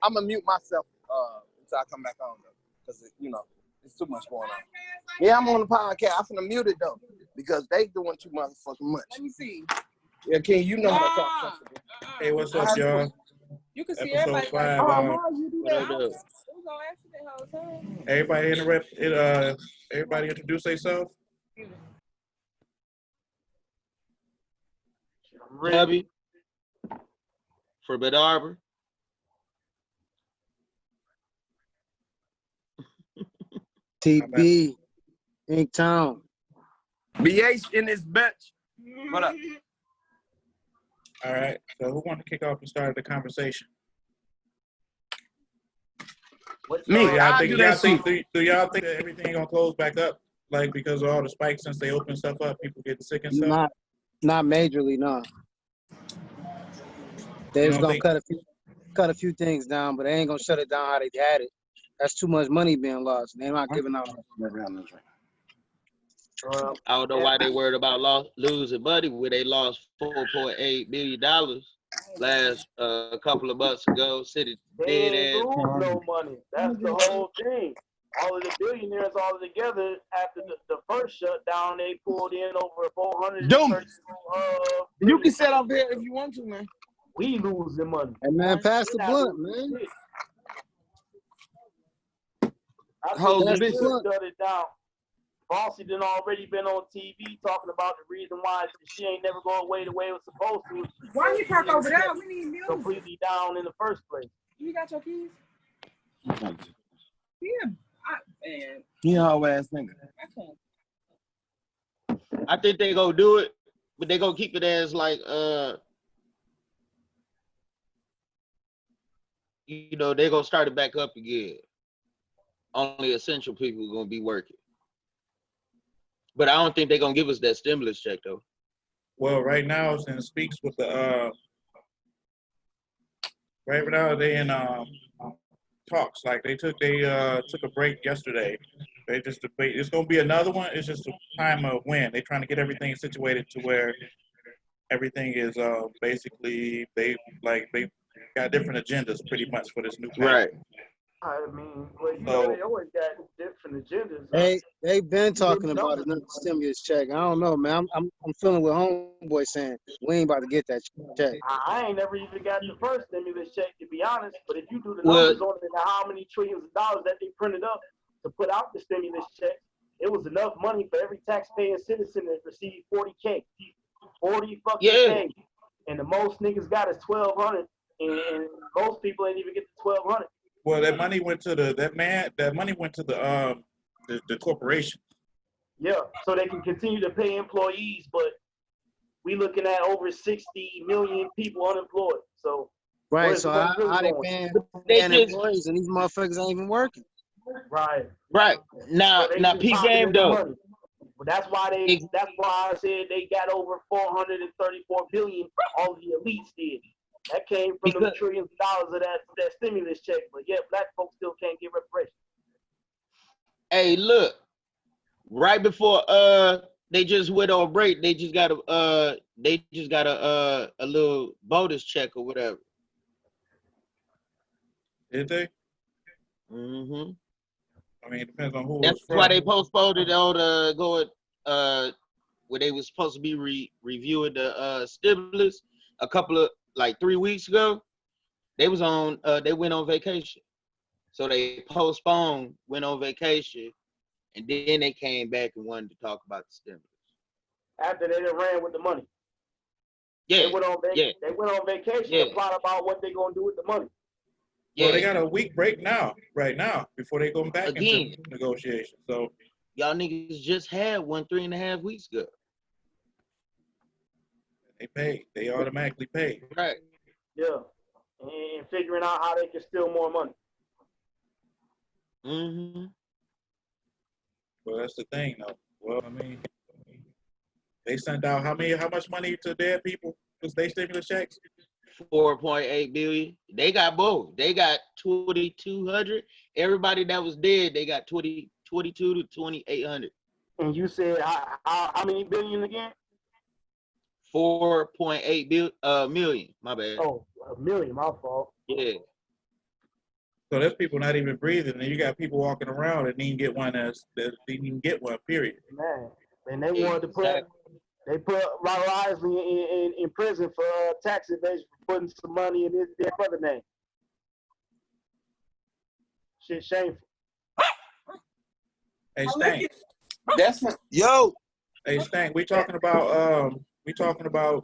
I'm gonna mute myself until I come back on though, because it's too much going on. Yeah, I'm on the podcast. I'm finna mute it though because they doing too motherfucking much. Let me see. Yeah, King, you know how to talk sensible. Hey, what's up, y'all? You can see Episode everybody. 5. Why you do that? It was on accident the whole time. Everybody introduce themselves. Chubby for Bed Arbor. TB, Inktown. BH in this bitch. What up? All right. So who want to kick off and start the conversation? Me. Do y'all think that everything gonna close back up, like because of all the spikes since they open stuff up, people getting sick and stuff? Not majorly, no. They're just gonna cut a few things down, but they ain't gonna shut it down how they had it. That's too much money being lost. They're not giving out. I don't know why they worried about losing money when they lost $4.8 million last couple of months ago. City they ain't lose no money. That's the whole thing. All of the billionaires all together after the first shutdown, they pulled in over 400. You can sit up here if you want to, man. We losing money. Hey man, pass the blunt, man. I think they should shut it down. Bossy done already been on TV talking about the reason why she ain't never going away the way it was supposed to. Why you park over there? We need music. Completely down in the first place. You got your keys? Yeah, man. You whole ass nigga. I think they gonna do it, but they gonna keep it as like they gonna start it back up again. Only essential people are gonna be working. But I don't think they're gonna give us that stimulus check though. Well, right now, since speaks with the right now they in talks. Like they took a break yesterday. They just debate. It's gonna be another one. It's just a time of when they're trying to get everything situated to where everything is basically they got different agendas pretty much for this new package. Right. I mean, well, they always got different agendas. They've been talking about another stimulus check. I don't know, man. I'm feeling what homeboy saying. We ain't about to get that check. I ain't never even got the first stimulus check, to be honest. But if you do the numbers on it, how many trillions of dollars that they printed up to put out the stimulus check, it was enough money for every taxpaying citizen to receive 40K, 40 fucking K, and the most niggas got is 1,200, and most people ain't even get the 1,200. Well, that money went to the corporation. Yeah, so they can continue to pay employees, but we looking at over 60 million people unemployed. So right, so how they paying employees and these motherfuckers ain't even working. Right. Now peak game though. But that's why I said they got over 434 billion. All the elites did. That came from the trillions of dollars of that stimulus check. But yet black folks still can't get reparations. Hey, look, right before they just went on break, they just got a little bonus check or whatever. Did they? Mm-hmm. I mean, it depends on who. That's why they postponed it on where they was supposed to be reviewing the stimulus a couple of 3 weeks ago. They was on they went on vacation. So they postponed, went on vacation, and then they came back and wanted to talk about the stimulus. After they done ran with the money. Yeah. They went on vacation to plot about what they gonna do with the money. Well, they got a week break right now, before they go back into negotiations. So y'all niggas just had one 3.5 weeks ago. They pay. They automatically pay. Right. Yeah. And figuring out how they can steal more money. Mm-hmm. Well, that's the thing, though. Well, I mean, they sent out how much money to dead people because they stimulus checks? 4.8 billion. They got both. They got 2,200. Everybody that was dead, they got 22 to 2,800. And you said how many billion again? 4.8 million. My bad. Oh, a million. My fault. Yeah. So there's people not even breathing, and you got people walking around that didn't get one that didn't even get one. Period. Man, and they wanted to put Ronald Isley in prison for tax evasion for putting some money in their brother name. Shit, shameful. Hey, Stank. That's yo. Hey, Stank. We talking about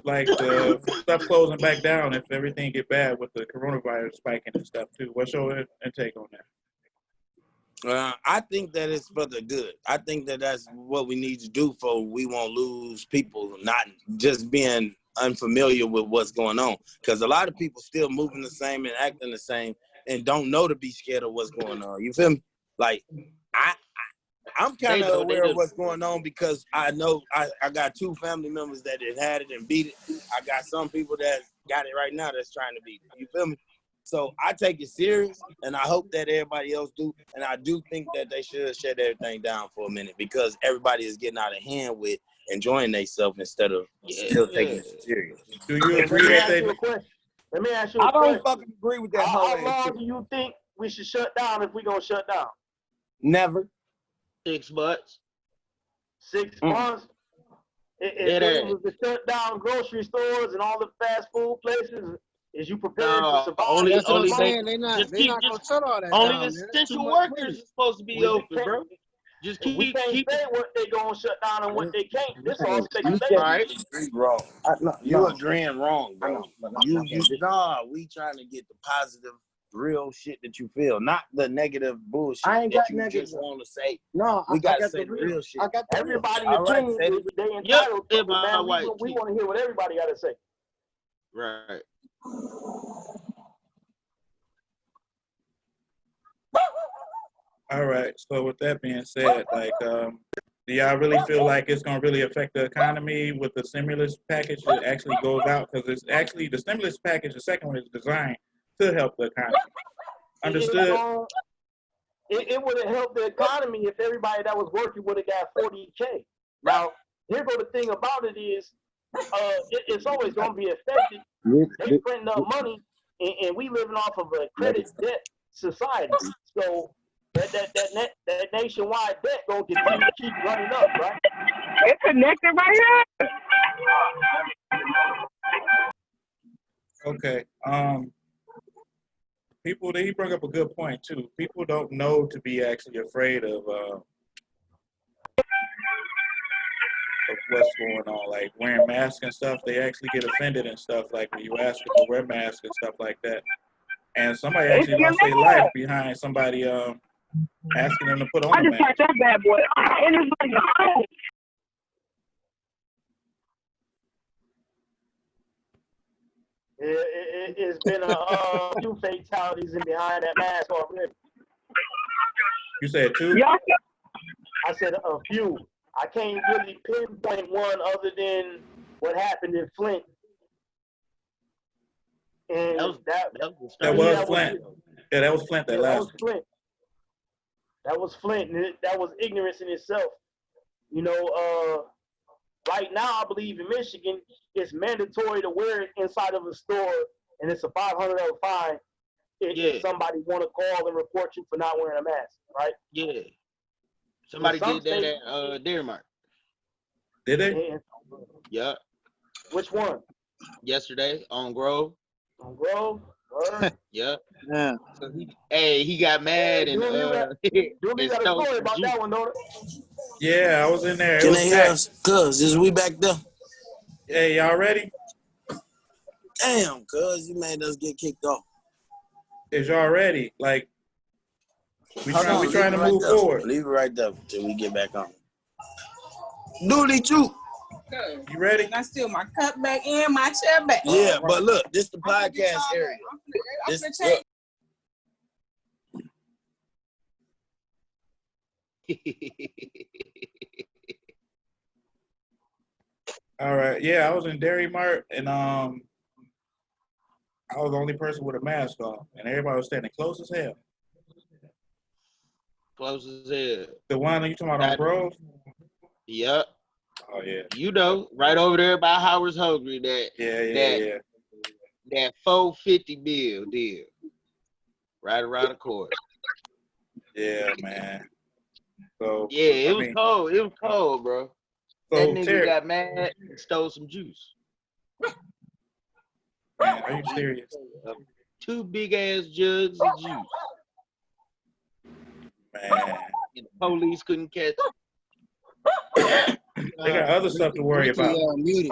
like the stuff closing back down if everything get bad with the coronavirus spiking and stuff too. What's your intake on that? I think that it's for the good. I think that that's what we need to do for we won't lose people, not just being unfamiliar with what's going on. Because a lot of people still moving the same and acting the same and don't know to be scared of what's going on. You feel me? Like, I'm kind of aware of what's going on because I know I got 2 family members that had it and beat it. I got some people that got it right now that's trying to beat it. You feel me? So I take it serious, and I hope that everybody else do. And I do think that they should shut everything down for a minute because everybody is getting out of hand with enjoying themselves instead of still taking it serious. Do you agree that they? Let me ask you a question. I don't fucking agree with that. How long do you think we should shut down if we gonna shut down? Never. 6 months. 6 months? If it was to shut down grocery stores and all the fast food places, is you prepared to survive? Only That's what I'm they saying. They're not gonna shut all that only down. essential workers is supposed to be open, bro. Just we can't keep say what they gonna shut down and what they can't. This all speculation. Right. Wrong. You agreeing wrong, bro. We trying to get the positive, real shit that you feel, not the negative bullshit I ain't that got you negative. just want to say. No, We gotta got say the real shit. I got the Everybody All right, opinion, say they entitled to it, man. white We want to hear what everybody got to say. right. All right. So with that being said, like, do y'all really feel like it's gonna really affect the economy with the stimulus package that actually goes out? Because it's actually the stimulus package. The second one is designed to help the economy. Understood. It would have helped the economy if everybody that was working would have got 40K. Now, here go the thing about it is, it's always gonna be affected. They printing up money, and we living off of a credit debt society. So that nationwide debt gonna continue to keep running up, right? It's connected right here. Okay. People, he brought up a good point too. People don't know to be actually afraid of what's going on, like wearing masks and stuff. They actually get offended and stuff, like when you ask them to wear masks and stuff like that. And somebody actually lost their life behind somebody asking them to put on a mask. I just that bad boy. And it's like, oh. It's been a few fatalities in behind that mask already. You said 2? I said a few. I can't really pinpoint one other than what happened in Flint. And that was Flint. Yeah, that was Flint. That was Flint. That was Flint, and that was ignorance in itself. You know, right now, I believe in Michigan, it's mandatory to wear it inside of a store, and it's a $500 fine if somebody want to call and report you for not wearing a mask, right? Yeah. Somebody did that at Dairy Mart. Did they? Yeah. Which one? Yesterday on Grove. On Grove? Yeah. Yeah. So he got mad and Dooley got a story about that one, don't it? Yeah, I was in there. Can they hear us? Cuz, is we back there? Hey, y'all ready? Damn, cuz, you made us get kicked off. Is y'all ready? Like, we trying to move forward. Leave it right there till we get back on. Dooley Choo. You ready? I steal my cup back and my chair back. Yeah, but look, this the podcast area. All right. Yeah, I was in Dairy Mart, and I was the only person with a mask on, and everybody was standing close as hell. Close as hell. The one you talking about on Grove? Yep. Oh yeah. You know, right over there by Howard's Hungry, that $450 bill deal. right around the corner. Yeah, man. So Yeah, it was cold. It was cold, bro. That So nigga Terry, got mad and stole some juice. man, are you serious? 2 big ass jugs of juice. Man, And the police couldn't catch him. they got other stuff to worry Ricky, about. muted.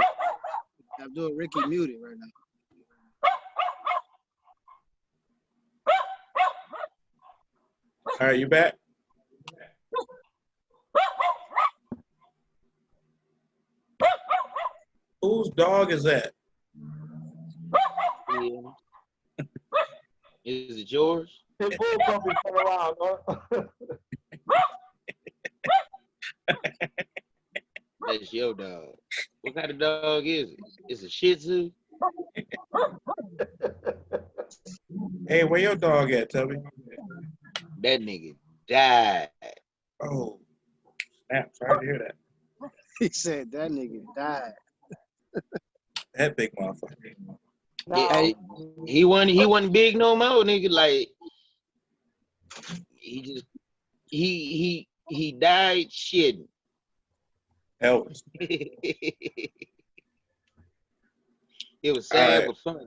Abdul Ricky muted right now. All right, you back? Whose dog is that? Yeah. Is it yours? His bull puppy come around, huh? That's your dog. What kind of dog is it? It's a Shih Tzu? Hey, where your dog at, Tubby? That nigga died. Oh, snap! Sorry to hear that. He said that nigga died. That big motherfucker. Yeah, he wasn't big no more, nigga. Like he died shitting. Elvis. It was sad All right. but funny.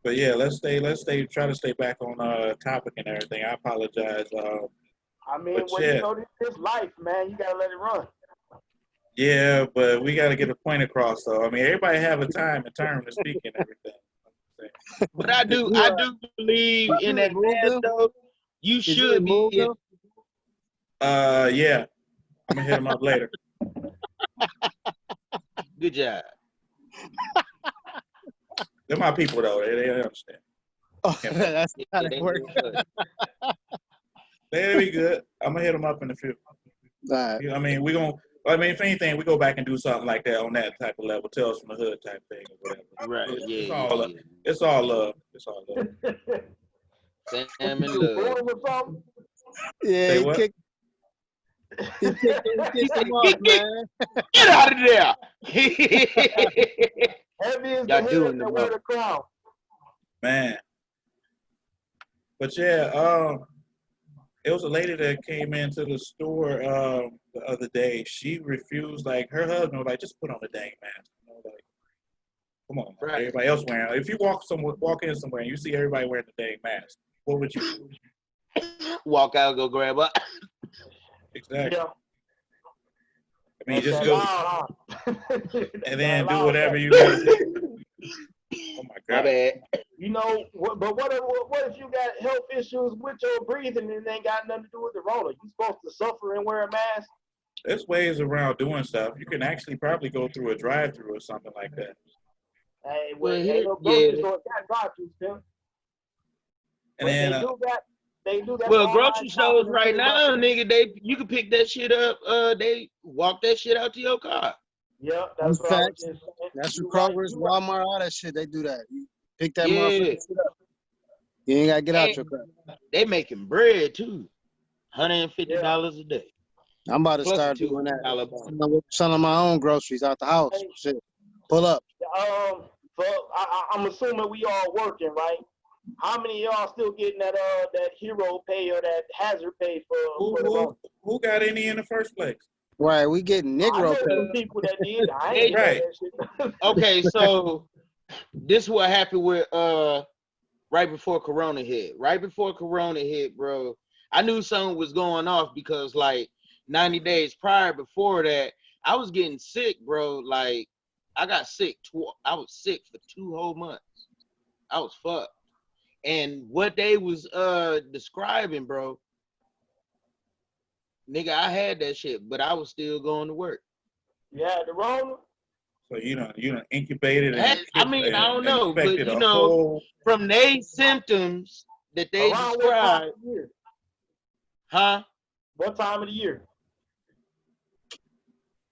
But yeah, try to stay back on topic and everything. I apologize. I mean, But well, yeah. you know, this life, man. You gotta let it run. Yeah, but we got to get a point across, though. I mean, everybody have a time and term to speak and everything. But I do believe in that man, though. You Is it should be. Louisville? Yeah, I'm gonna hit him up later. Good job. They're my people, though. They understand. Oh, that's how They it works. They'll be good. I'm gonna hit them up in a few. All right. I mean, if anything, we go back and do something like that on that type of level, Tales from the Hood type thing or whatever. Right, It's yeah, all yeah, love. It's all love. It's all love. Sam and love. Yeah, Say he what? kicked him off, man. Get out of there. Heavy is the Y'all head doing that the wear most. the crown. Man. But yeah, it was a lady that came into the store the other day. She refused, like her husband was like, just put on the dang mask. You know, like, come on, Right. everybody else wearing. If you walk in somewhere and you see everybody wearing the dang mask, what would you do? Walk out, go grab up. Exactly. Yeah. I mean, That's just that go loud, huh? and then That do loud, whatever that- you gotta do. Oh my My God. bad. You know, but what if you got health issues with your breathing and it ain't got nothing to do with the Rona? You supposed to suffer and wear a mask? There's ways around doing stuff. You can actually probably go through a drive-through or something like that. Hey, Well, ain't no yeah. grocery store got drive-throughs, Tim. And But then they do that. Well, for grocery online stores shopping right too, now, bro. nigga, you can pick that shit up. They walk that shit out to your car. Yeah, that's what I was just saying. That's You what Kroger's, right. Walmart, all that shit. They do that. You pick that Yeah. motherfucker shit up. You ain't gotta get out your car. They making bread too. $150 a day. I'm about to Plus start $2 doing that. bonus. Selling my own groceries out the house. Hey. Shit. Pull up. So I'm assuming we all working, right? How many of y'all still getting that hero pay or that hazard pay for the Rona? who got any in the first place? Right, we getting I Negro know pay. some people that did. I ain't Right. doing that shit. Okay, so this is what happened with right before Corona hit. Right before Corona hit, bro, I knew something was going off because like 90 days prior before that, I was getting sick, bro. Like I got sick. I was sick for 2 whole months. I was fucked. And what they was describing, bro, nigga, I had that shit, but I was still going to work. Yeah, the Rona. So you know incubated and I mean, I don't know, but infected you a know, whole. from they symptoms that they Around what time described, of the year? huh? What time of the year?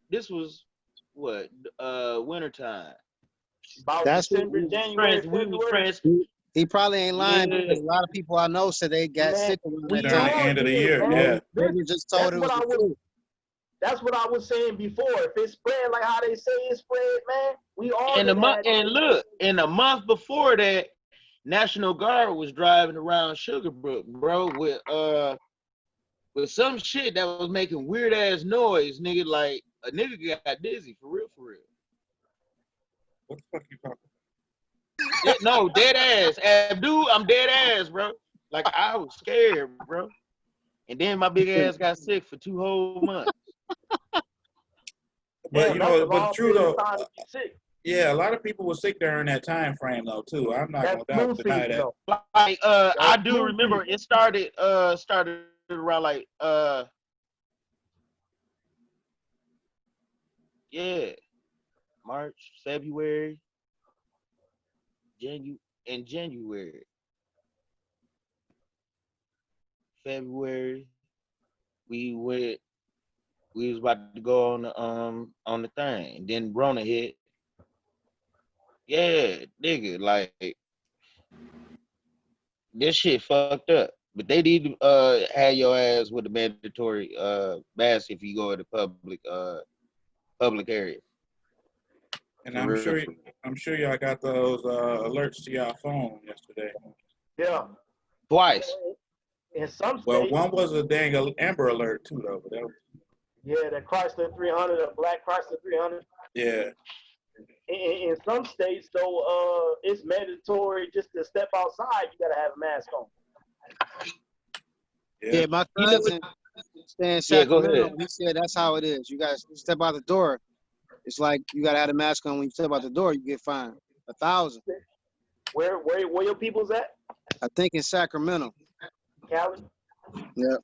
This was what wintertime. About That's December, what January, We was February. friends. He probably ain't lying Yeah. because a lot of people I know said they got Man, sick around we that During the time. end of the all year, did, man. yeah. They were just told That's it was what I the was. flu. That's what I was saying before. If it spread like how they say it spread, man, we all And done had look, in a month before that, National Guard was driving around Sugarbrook, bro, with some shit that was making weird ass noise, nigga. Like a nigga got dizzy for real, for real. What the fuck you talking? No, dead ass. Abdul, I'm dead ass, bro. Like I was scared, bro. And then my big ass got sick for 2 whole months. But Damn, you that's a know, but long true period of though. time to be sick. Yeah, a lot of people were sick during that time frame though too. I'm not That's gonna flu deny season, that. though. Like I do flu remember season. it started around like yeah, March, February, January. February, we was about to go on the thing. Then Rona hit. Yeah, nigga, like this shit fucked up. But they need to have your ass with a mandatory mask if you go in the public area. And For I'm real. sure y'all got those alerts to y'all phone yesterday. Yeah. Twice. In some Well, states, one was a dang Amber Alert too though. But that was, yeah, the Chrysler 300, the black Chrysler 300. yeah. In some states, though, it's mandatory just to step outside. You gotta have a mask on. Yeah, my You know cousin staying in Yeah, go Sacramento. ahead. He said that's how it is. You guys step out the door. It's like you gotta have a mask on when you step out the door. You get fined $1,000. Where your people's at? I think in Sacramento. Cali? Yeah.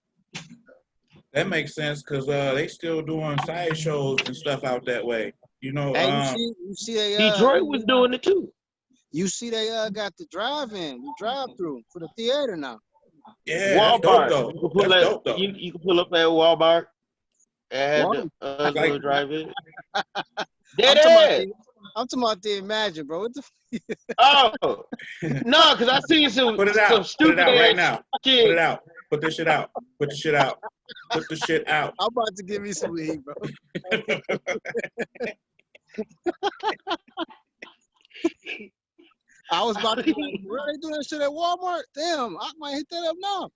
That makes sense because they still doing side shows and stuff out that way. You know, Hey, you see they Detroit was doing it too. you see they got the drive-in, the drive-through for the theater now. yeah, that's dope Walmart. though. You can pull That's up. dope though. You can pull up at Walmart and have the Like- little drive-in. I'm Dead talking about ass. I'm talking about the Imagine, bro. What the Oh no, because I see some Put it some out. Put it stupid out right ass now. shit. Put it out. Put this shit out. Put the shit out. Put the shit out. I'm about to give me some weed, bro. I was about to be like, bro, they do that shit at Walmart? Damn, I might hit that up now.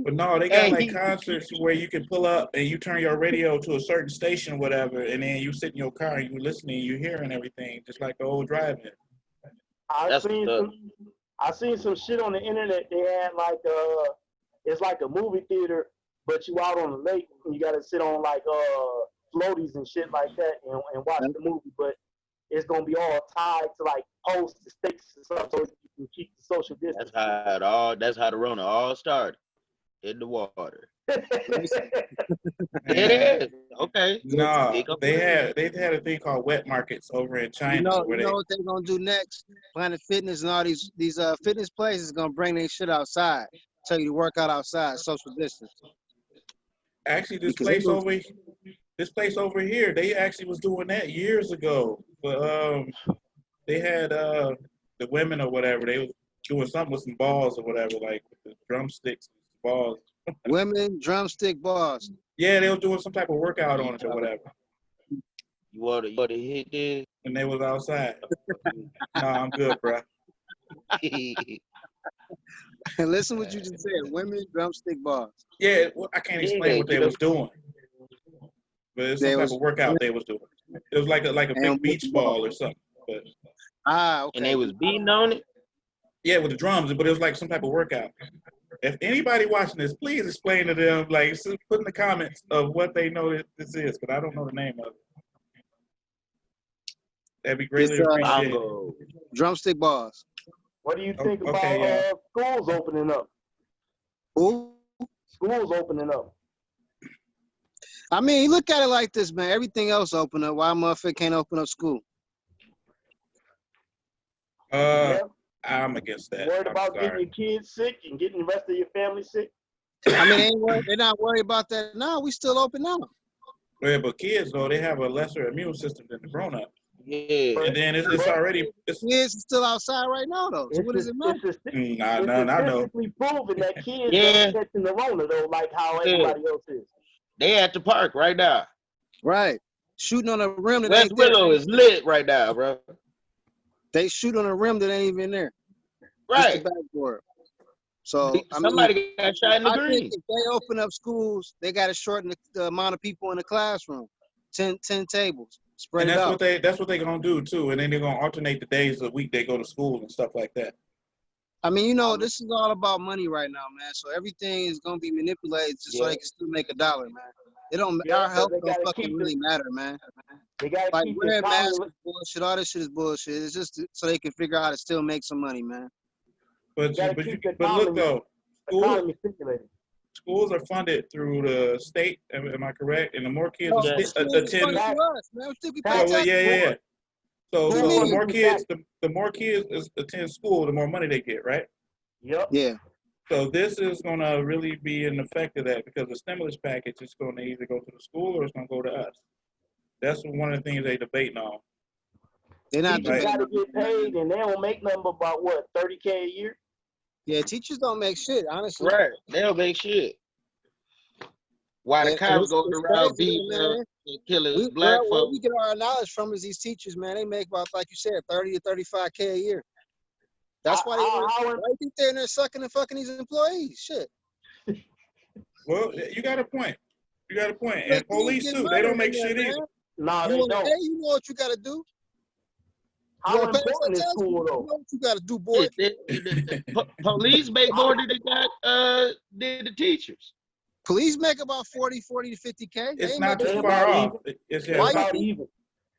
But no, they got Hey. like concerts where you can pull up and you turn your radio to a certain station or whatever, and then you sit in your car and you listening, you hearing everything, just like the old driving. I seen some shit on the internet. They had like it's like a movie theater, but you out on the lake and you gotta sit on like floaties and shit like that and watch the movie. But it's gonna be all tied to like posts and stakes and stuff, so you can keep the social distance. That's how the Rona all started. In the water. Man, It is. Okay. no, Pick up they where it had a thing called wet markets over in China. You know where what they're gonna do next? Planet Fitness and all these fitness places gonna bring their shit outside. Tell you to work out outside, social distance. actually this because place over here, they actually was doing that years ago. But they had the women or whatever, they was doing something with some balls or whatever, like with the drumsticks and balls. Women, drumstick bars. Yeah, they were doing some type of workout on it or whatever. You want to hit this? And they was outside. No, I'm good, bro. And listen what you just said. Women, drumstick bars. Yeah, well, I can't explain what they was doing. But it's some type of workout they was doing. It was like a big beach ball or something. But okay. And they was beating on it? yeah, with the drums, but it was like some type of workout. If anybody watching this, please explain to them, like, put in the comments of what they know this is, because I don't know the name of it. That'd be greatly appreciated. Drumstick bars. What do you think about yeah. schools opening up? Who? Schools opening up. I mean, look at it like this, man. Everything else open up. Why motherfucker can't open up school? I'm against that. Worried about getting your kids sick and getting the rest of your family sick? I mean, they're not worried about that now. We still open now. Yeah, but kids, though, they have a lesser immune system than the grown-up. Yeah. And then it's already... Kids are still outside right now, though. So what does it matter? It's know. statistically proven that kids Yeah. are catching the Rona, though, like how everybody else is. They at the park right now. Right. Shooting on a rim that West ain't there. Willow is lit right now, bro. They shoot on a rim that ain't even there. Just the Right. backboard. So I mean, Somebody got shot in the I think green. if they open up schools, they got to shorten the amount of people in the classroom. 10 tables. Spread And it out. that's what they're gonna do too. And then they're gonna alternate the days of the week they go to school and stuff like that. I mean, you know, this is all about money right now, man. So everything is gonna be manipulated so they can still make a dollar, man. It don't. Yeah, Our so health they don't gotta fucking keep really matter, man. They gotta Like keep the wearing masks economy. is bullshit. All this shit is bullshit. It's just so they can figure out how to still make some money, man. But Gotta but, keep the look economy, though, schools stimulated. schools are funded through the state. Am I correct? And the more kids No, Yeah. schools is attend. funded through us, man. We still be paying Well, taxes. yeah. So What do you the mean? more kids, the more kids attend school, the more money they get, right? Yep. Yeah. So this is gonna really be an effect of that because the stimulus package is gonna either go to the school or it's gonna go to us. That's one of the things they debating on. They're not Teachers debating. gotta get paid, and they don't make nothing but about what, 30K a year. Yeah, teachers don't make shit, honestly. Right. They don't make shit. Why the And cops it's going around crazy, beating man. up and killing black Where folks? we get our knowledge from is these teachers, man. They make about, like you said, 30 to 35K a year. That's why why do you think they're in there sucking and fucking these employees? Shit. Well, you got a point. You got a point. Like, And you police get too. They murdered don't make in there, shit man. either. Nah, You they wanna don't. pay, you know what you gotta do. How You wanna pass that important is test? school You know though? what you gotta do, boy. Police make more than they got than the teachers. Police make about 40 to 50K. They It's ain't not making too They far about off. even. It's They Why about you think? even.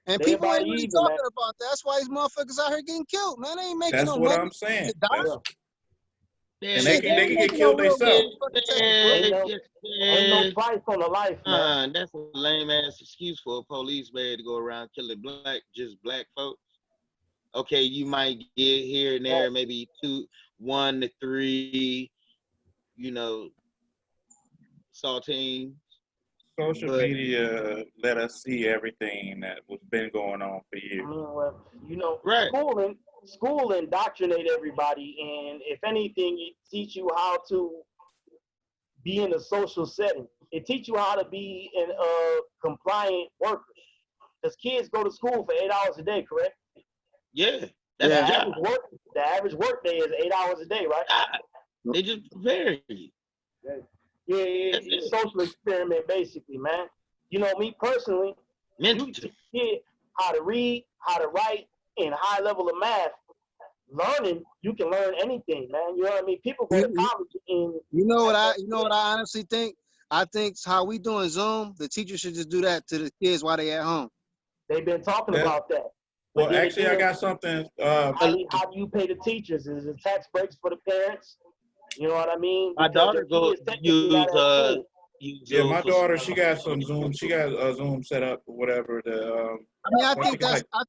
And They people about ain't really even, talking man. about that. That's why these motherfuckers out here getting killed, man. They ain't making That's no what money I'm saying. to die. And Shit, they they ain't can get making no killed real money themselves. to fucking take a break. Ain't no price on the life, man. That's a lame ass excuse for a policeman to go around killing black folks. Okay, you might get here and there, maybe 1 to 3, saltines. Social media let us see everything that was been going on for years. Right. School indoctrinate everybody, and if anything, it teach you how to be in a social setting. It teach you how to be in a compliant worker. Because kids go to school for 8 hours a day, correct? Yeah, that's the job. The average work day is 8 hours a day, right? They just prepare you. Yeah, it's a social experiment, basically, man. You know, me personally, you teach kids how to read, how to write, and high level of math. Learning, you can learn anything, man. You know what I mean? People go to college and You know what I honestly think? I think how we doing Zoom, the teacher should just do that to the kids while they at home. They've been talking about that. Well, actually, I got something. How do you pay the teachers? Is it tax breaks for the parents? You know what I mean? My daughter Yeah, my daughter, she got some Zoom. She got a Zoom set up or whatever. I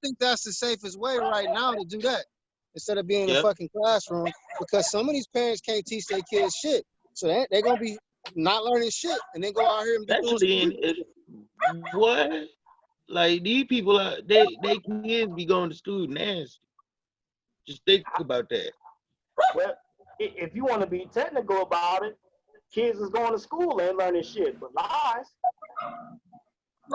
think that's the safest way right now to do that instead of being in a fucking classroom, because some of these parents can't teach their kids shit, so they're gonna be not learning shit and then go out here and be doing what? Like these people they kids be going to school nasty. Just think about that. Well, if you want to be technical about it, kids is going to school and learning shit, but lies.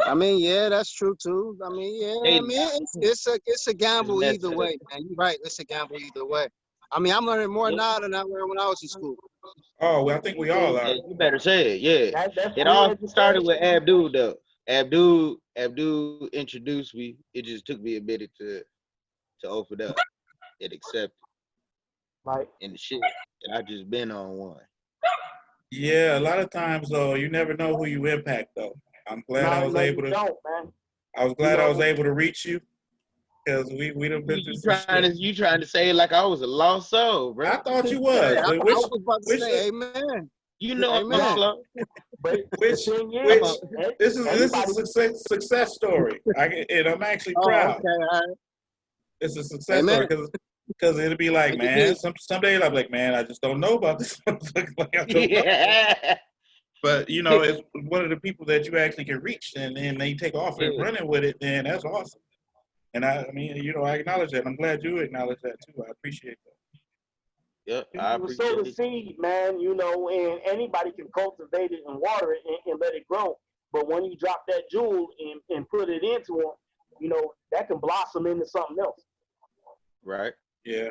I mean, yeah, that's true too. I mean, yeah, I mean, it's a gamble either way, man. You're right. It's a gamble either way. I mean, I'm learning more now than I learned when I was in school. Oh, well, I think we all are. Yeah, you better say it. Yeah, it all started with Abdul though. Abdul introduced me. It just took me a minute to open up and accept it. Right. And the shit, and I just been on one. Yeah, a lot of times though, you never know who you impact though. I'm glad I was able to. I was glad I was able to reach you, because we done been through some shit. You trying to say it like I was a lost soul, bro? I thought you was. Yeah, I was about to say, amen. You know, amen. I'm slow. This is a success story, and I'm actually proud. Okay, It's a success story because it'll be like, man, some days I'm like, man, I just don't know about this. Like, I don't know. But you know, it's one of the people that you actually can reach, and then they take off and running with it. Then that's awesome. And I mean, you know, I acknowledge that. I'm glad you acknowledge that too. I appreciate that. Yeah, I you sow the seed, man. You know, and anybody can cultivate it and water it and let it grow. But when you drop that jewel and put it into them, you know, that can blossom into something else. Right. Yeah.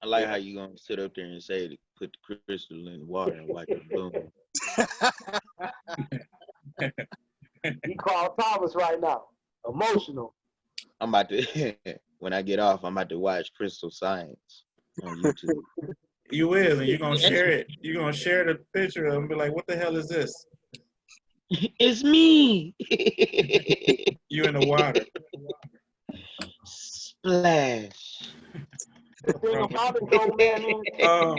I like how you gonna sit up there and say to put the crystal in the water and watch it boom. He called Thomas right now. Emotional. I'm about to when I get off, I'm about to watch Crystal Science on YouTube. You will, and you're gonna share it. You're gonna share the picture of him and be like, what the hell is this? It's me. You in the water. Splash. The thing about it though, man, is Um,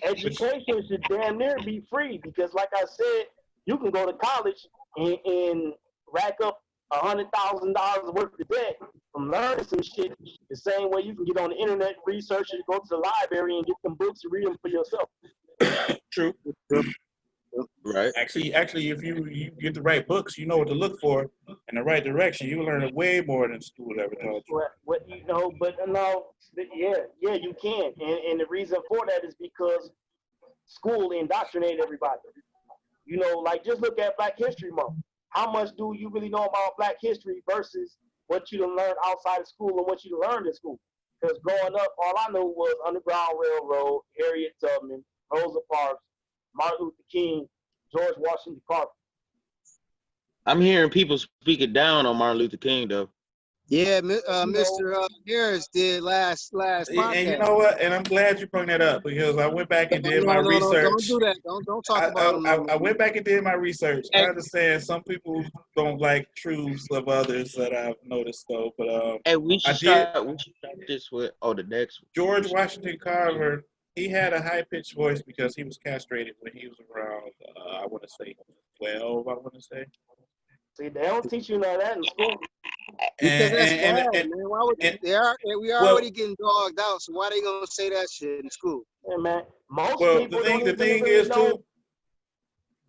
education should damn near be free because, like I said, you can go to college and rack up $100,000 worth of debt from learning some shit the same way you can get on the internet, research it, go to the library and get them books and read them for yourself. true. Right. Actually, if you get the right books, you know what to look for in the right direction. You learn way more than school ever taught you. What you know, but no, yeah, you can, and the reason for that is because school indoctrinated everybody. You know, like just look at Black History Month. How much do you really know about Black history versus what you done learned outside of school and what you learned in school? Because growing up, all I knew was Underground Railroad, Harriet Tubman, Rosa Parks, Martin Luther King, George Washington Carver. I'm hearing people speaking down on Martin Luther King though. Yeah, Mr. Harris did last podcast. And you know what? And I'm glad you brought that up because I went back and did my research. Don't do that. Don't talk about him. I went back and did my research. I understand some people don't like truths of others that I've noticed though, but Hey, we should start this with the next one. George Washington Carver, he had a high-pitched voice because he was castrated when he was around, I want to say 12, I want to say. See, they don't teach you none of that in school. Because that's bad, man. Why would we are already getting dogged out, so why they gonna say that shit in school? Yeah, man. Most Well, people the thing is too,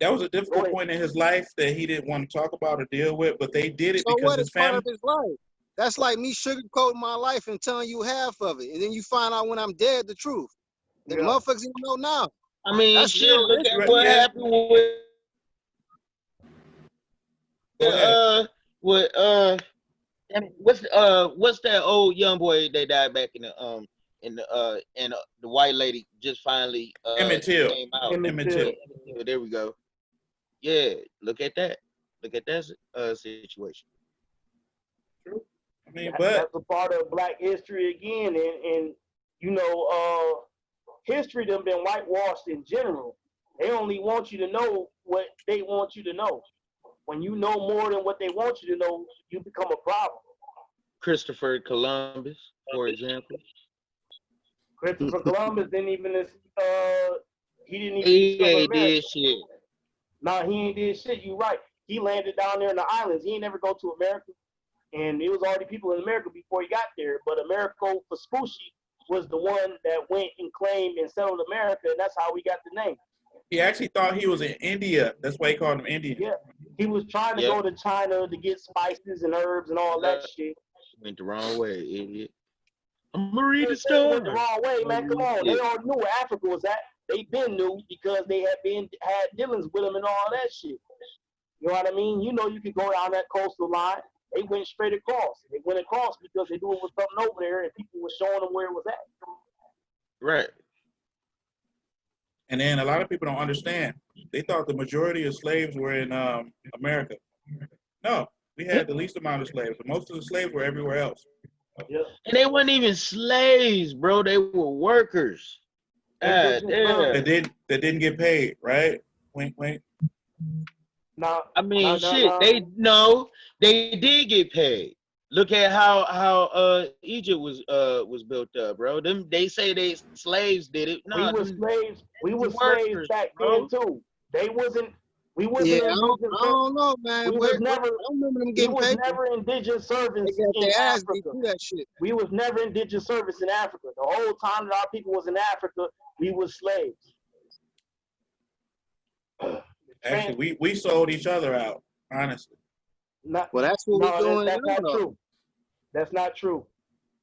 that was a difficult point in his life that he didn't want to talk about or deal with, but they did it so because what his is part family. of his life? That's like me sugarcoating my life and telling you half of it, and then you find out when I'm dead the truth. The motherfuckers even know now. I mean, that's shit. real. Look at what happened what's that old young boy that died back in the white lady just finally Emmett Till. came out. Emmett Till. There we go. Yeah, look at that. Look at that situation. True. I mean, that's a part of Black history again, and you know, history done been whitewashed in general. They only want you to know what they want you to know. When you know more than what they want you to know, you become a problem. Christopher Columbus, for example. Christopher Columbus didn't even he ain't did shit. Nah, he ain't did shit. You right. He landed down there in the islands. He ain't never go to America. And it was already people in America before he got there. But Americo Vespucci was the one that went and claimed and settled America, and that's how we got the name. He actually thought he was in India. That's why he called him Indian. Yeah. He was trying to go to China to get spices and herbs and all that shit. Went the wrong way, idiot. I'm gonna read the story. Went the wrong way, man. Come on. They all knew where Africa was at. They been knew because they had dealings with them and all that shit. You know what I mean? You know you could go down that coastal line. They went straight across. They went across because they knew it was something over there and people were showing them where it was at. Right. And then a lot of people don't understand. They thought the majority of slaves were in America. No, we had the least amount of slaves, but most of the slaves were everywhere else. Yeah. And they weren't even slaves, bro. They were workers. That didn't get paid, right? Wink, wink. No, I mean, they did get paid. Look at how Egypt was built up, bro. They say they slaves did it. No, we were slaves back then too. They wasn't. We wasn't. Yeah, I don't know, man. We was never. I don't remember them getting paid. Never indigent servants in Africa. That shit. We was never indigent servants in Africa. The whole time that our people was in Africa, we was slaves. Actually, we sold each other out, honestly. Well, that's what we're doing. That's not true. That's not true.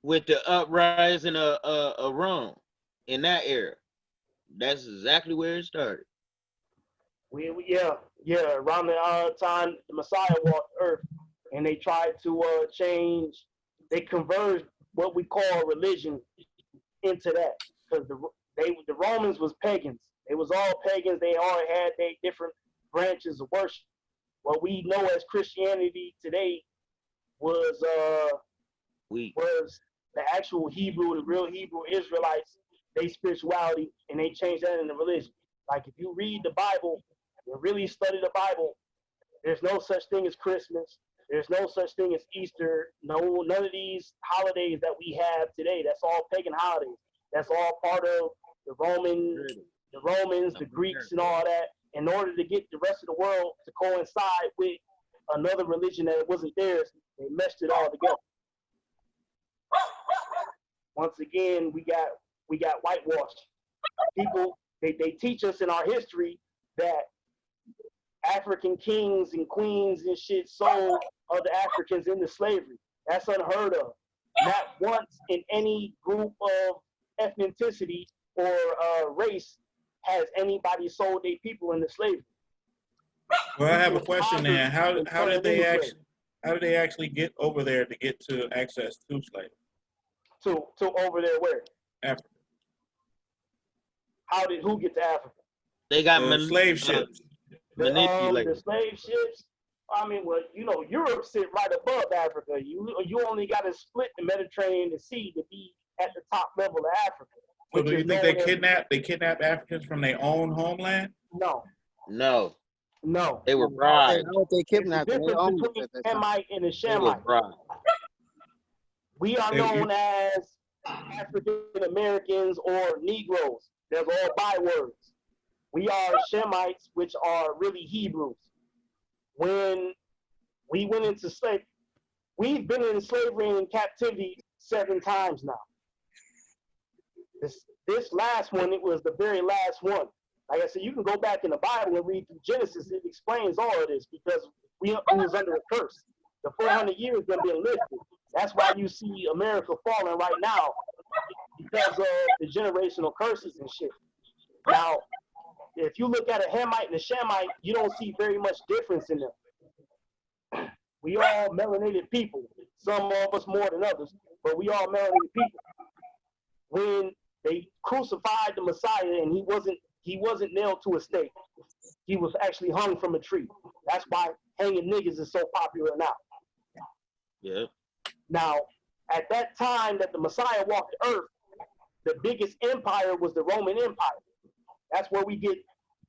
With the uprising of Rome in that era, that's exactly where it started. Around the time the Messiah walked earth, and they tried to change. They converged what we call religion into that because the Romans was pagans. They was all pagans. They all had their different branches of worship. What we know as Christianity today was the actual Hebrew, the real Hebrew Israelites, they spirituality, and they changed that into religion. Like if you read the Bible and really study the Bible, there's no such thing as Christmas. There's no such thing as Easter. None of these holidays that we have today. That's all pagan holidays. That's all part of the Romans, the Greeks, and all that. In order to get the rest of the world to coincide with another religion that wasn't theirs, they meshed it all together. Once again, we got whitewashed. People they teach us in our history that African kings and queens and shit sold other Africans into slavery. That's unheard of. Not once in any group of ethnicity or race has anybody sold their people into slavery. Well, I have a question then. How did they actually get over there to get to access to slavery? To over there where? Africa. Who get to Africa? They got slave ships. Manipulated. The slave ships. I mean, well, Europe sit right above Africa. You only got to split the Mediterranean Sea to be at the top level of Africa. So do you think they kidnapped Africans from their own homeland? No. They were bribed. They kidnapped them. The difference between a Hamite and a Shamite. We are known as African Americans or Negroes. There's all bywords. We are Shemites, which are really Hebrews. When we went into slavery, we've been in slavery and in captivity 7 times now. This last one, it was the very last one. Like I said, you can go back in the Bible and read through Genesis. It explains all of this because we was under a curse. The 400 years been lifted. That's why you see America falling right now because of the generational curses and shit. Now, if you look at a Hamite and a Shamite, you don't see very much difference in them. We all melanated people. Some of us more than others, but we all melanated people. When they crucified the Messiah and he wasn't nailed to a stake. He was actually hung from a tree. That's why hanging niggas is so popular now. Yeah. Now, at that time that the Messiah walked the earth, the biggest empire was the Roman Empire. That's where we get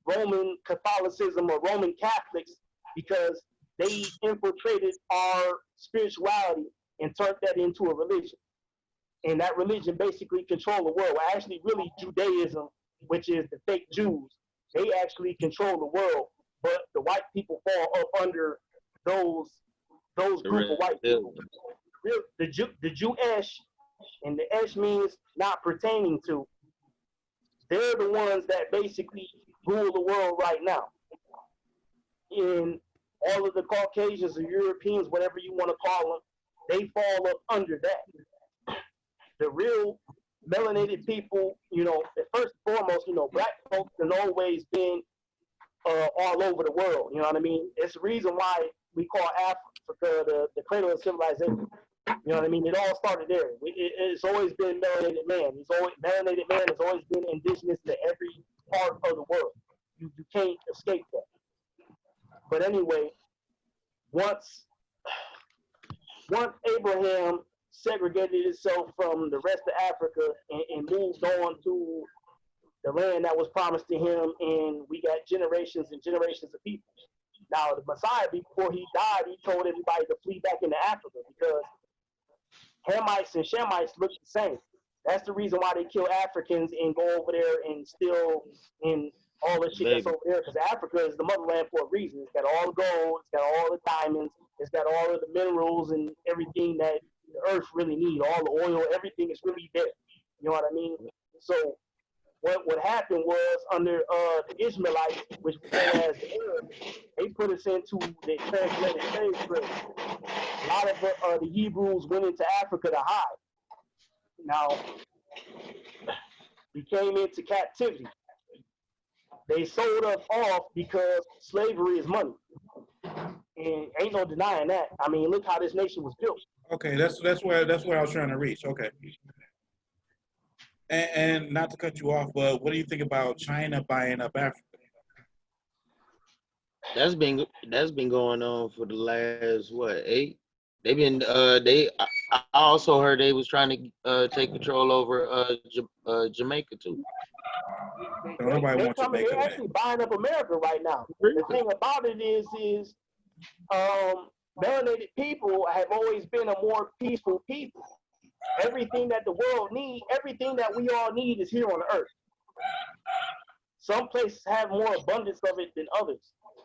Roman Catholicism or Roman Catholics because they infiltrated our spirituality and turned that into a religion. And that religion basically controlled the world. Well, actually, really Judaism, which is the fake Jews, they actually control the world. But the white people fall up under those group of white people. The Jewish, and the Esh means not pertaining to. They're the ones that basically rule the world right now. And all of the Caucasians or Europeans, whatever you want to call them, they fall up under that. The real melanated people, first and foremost, black folks have always been all over the world. You know what I mean? It's the reason why we call Africa the cradle of civilization. You know what I mean? It all started there. It's always been melanated man. Melanated man has always been indigenous to every part of the world. You can't escape that. But anyway, once Abraham segregated itself from the rest of Africa and moved on to the land that was promised to him, and we got generations and generations of people. Now, the Messiah, before he died, he told everybody to flee back into Africa because Hamites and Shemites look the same. That's the reason why they kill Africans and go over there and steal and all the shit that's over there, because Africa is the motherland for a reason. It's got all the gold, it's got all the diamonds, it's got all of the minerals and everything that the earth really needs. All the oil, everything is really there. You know what I mean? So what happened was under the Ishmaelites, which we know as the Arabs, they put us into the transatlantic slave trade. A lot of the Hebrews went into Africa to hide. Now, we came into captivity. They sold us off because slavery is money. And ain't no denying that. I mean, look how this nation was built. Okay, that's where I was trying to reach. Okay. And not to cut you off, but what do you think about China buying up Africa? That's been going on for the last what 8? They've been I also heard they was trying to take control over Jamaica too. Don't nobody They want coming. Jamaica They land. actually buying up America right now. The thing about it is melanated people have always been a more peaceful people. Everything that the world needs, everything that we all need, is here on Earth. Some places have more abundance of it than others.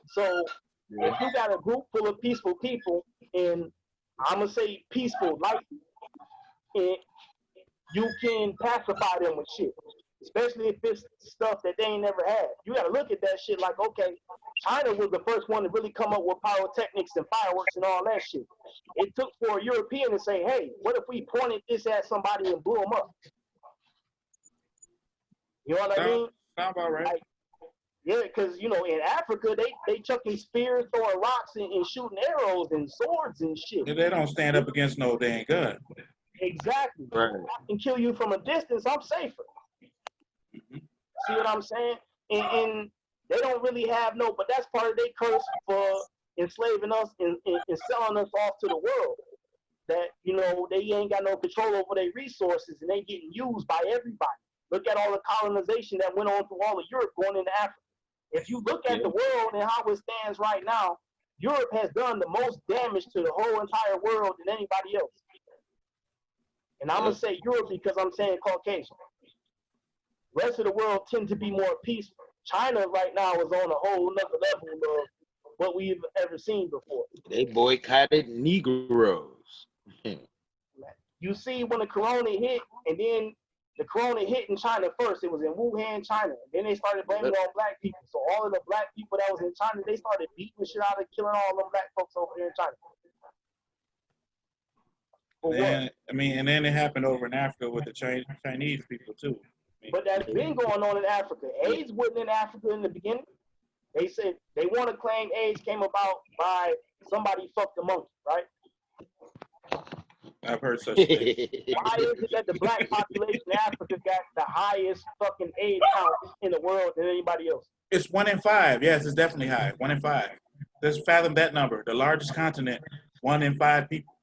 So if you got a group full of peaceful people, and I'm gonna say peaceful, like, and you can pacify them with shit. Especially if it's stuff that they ain't never had. You gotta look at that shit like, okay, China was the first one to really come up with pyrotechnics and fireworks and all that shit. It took for a European to say, hey, what if we pointed this at somebody and blew them up? You know what I mean? Sound about right. Like, yeah, because, you know, in Africa, they chucking spears, throwing rocks, and shooting arrows and swords and shit. They don't stand up against no dang gun. Exactly. Right. I can kill you from a distance, I'm safer. See what I'm saying? And they don't really have no, but that's part of their curse for enslaving us and selling us off to the world. That, you know, they ain't got no control over their resources and they getting used by everybody. Look at all the colonization that went on through all of Europe going into Africa. If you look at the world and how it stands right now, Europe has done the most damage to the whole entire world than anybody else. And I'm going to say Europe because I'm saying Caucasian. Rest of the world tend to be more peaceful. China right now is on a whole nother level of what we've ever seen before. They boycotted Negroes. You see when the corona hit, and then the corona hit in China first. It was in Wuhan, China. Then they started blaming it on black people. So all of the black people that was in China, they started beating the shit out of killing all them black folks over there in China. And then it happened over in Africa with the Chinese people too. But that's been going on in Africa. AIDS wasn't in Africa in the beginning. They said they want to claim AIDS came about by somebody fucked a monkey, right? I've heard such things. Why is it that the black population in Africa got the highest fucking AIDS count in the world than anybody else? It's 1 in 5. Yes, it's definitely high. 1 in 5. Let's fathom that number. The largest continent, 1 in 5 people.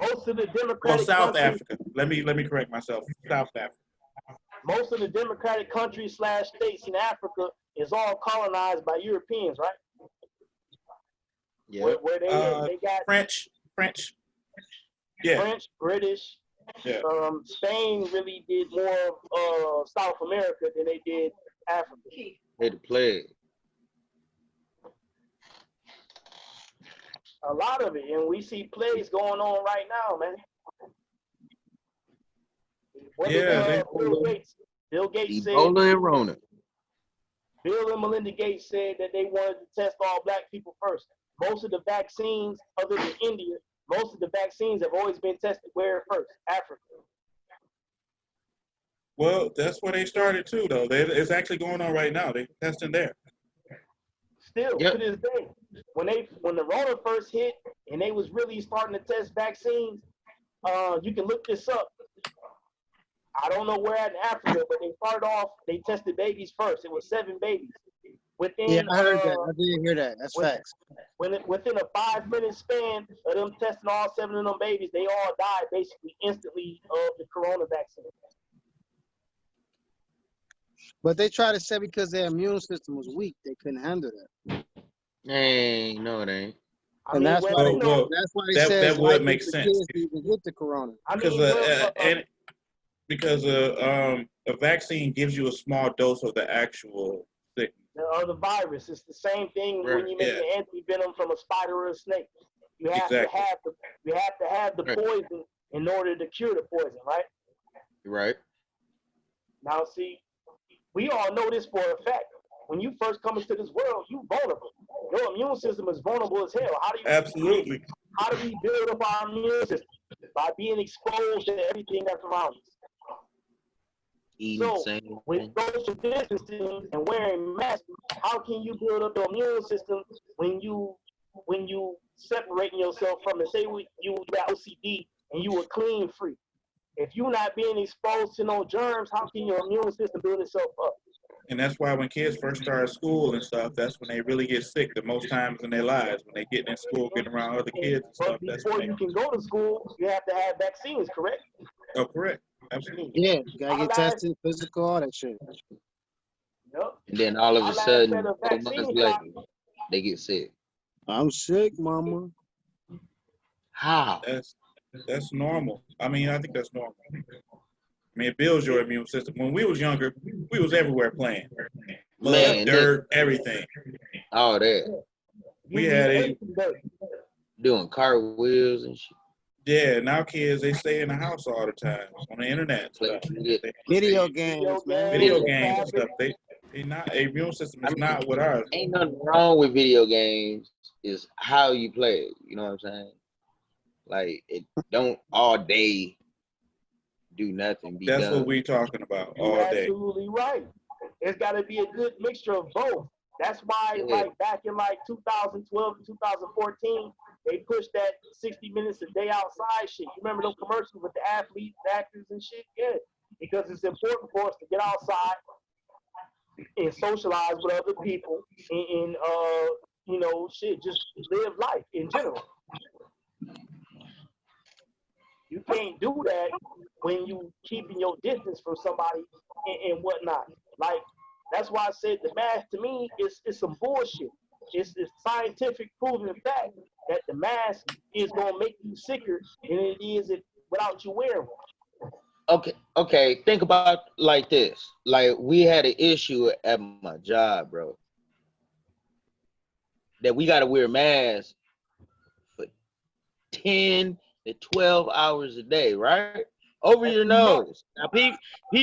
Most of the democratic Well, South countries, Africa. Let me correct myself. South Africa. most of the democratic countries / states in Africa is all colonized by Europeans, right? Yeah. Where they got French. Yeah. French, British. Yeah. Spain really did more of South America than they did Africa. They the plague. A lot of it, and we see plays going on right now, man. Bill Gates said, Ebola and Rona. Bill and Melinda Gates said that they wanted to test all black people first. Most of the vaccines, other than India, most of the vaccines have always been tested where first? Africa. Well, that's where they started too, though. It's actually going on right now. They're testing there. Still, to this day, when the Rona first hit and they was really starting to test vaccines, you can look this up. I don't know where at in Africa, but they started off, they tested babies first. It was 7 babies. Yeah, I heard that. I did hear that. That's facts. Within a 5-minute span of them testing all 7 of them babies, they all died basically instantly of the corona vaccine. But they tried to say because their immune system was weak, they couldn't handle that. Hey, no, it ain't. And that's why they said that would make sense. Kids even get the corona. Because a vaccine gives you a small dose of the actual sickness. The virus. It's the same thing when you make an anti-venom from a spider or a snake. You have to have the poison in order to cure the poison, right? Right. Now, see, we all know this for a fact. When you first come into this world, you vulnerable. Your immune system is vulnerable as hell. Absolutely. How do we build up our immune system? By being exposed to everything that's around us. So, with social distancing and wearing masks, how can you build up your immune system when you separating yourself from it? Say you got OCD and you were clean free. If you're not being exposed to no germs, how can your immune system build itself up? And that's why when kids first start school and stuff, that's when they really get sick the most times in their lives. When they get in school, getting around other kids and stuff. But That's before when you can go to school, you have to have vaccines, correct? Oh, correct. Absolutely. Yeah, you gotta get tested, physical, all that shit. Yep. And then all of My a last sudden, set of 4 months vaccine later, shots, they get sick. I'm sick, mama. How? That's normal. I mean, I think that's normal. I mean, it builds your immune system. When we was younger, we was everywhere playing. Mud, Man, dirt, everything. all that. We had it. Doing cartwheels and shit. Yeah, now kids, they stay in the house all the time on the internet and stuff. Video games, man. Video games and stuff. They not, their immune system is not what ours. Ain't nothing wrong with video games. It's how you play it. You know what I'm saying? Like, it don't all day do nothing. That's done. what we talking about all You're day. absolutely right. It's got to be a good mixture of both. That's why, like back in like 2012 and 2014, they pushed that 60 minutes a day outside shit. You remember those commercials with the athletes, actors, and shit? Yeah, because it's important for us to get outside and socialize with other people, and you know, shit, just live life in general. You can't do that when you keeping your distance from somebody and whatnot. Like, that's why I said the mask to me is some bullshit. It's scientific proven fact that the mask is gonna make you sicker than it is without you wearing one. Okay. Think about like this. Like, we had an issue at my job, bro, that we gotta wear masks for 10 to 12 hours a day, right? Over your nose. Now, peep